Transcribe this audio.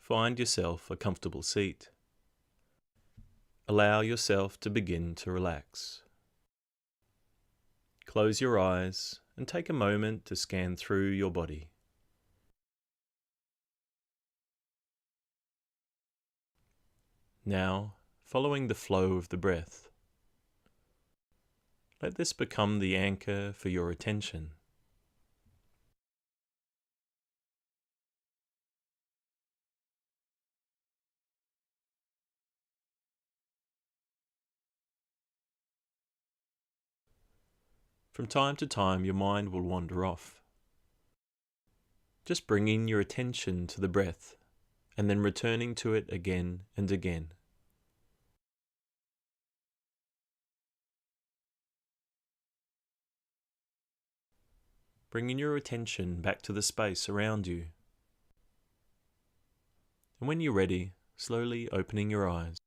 Find yourself a comfortable seat. Allow yourself to begin to relax. Close your eyes and take a moment to scan through your body. Now, following the flow of the breath, let this become the anchor for your attention. From time to time, your mind will wander off. Just bringing your attention to the breath and then returning to it again and again. Bringing your attention back to the space around you. And when you're ready, slowly opening your eyes.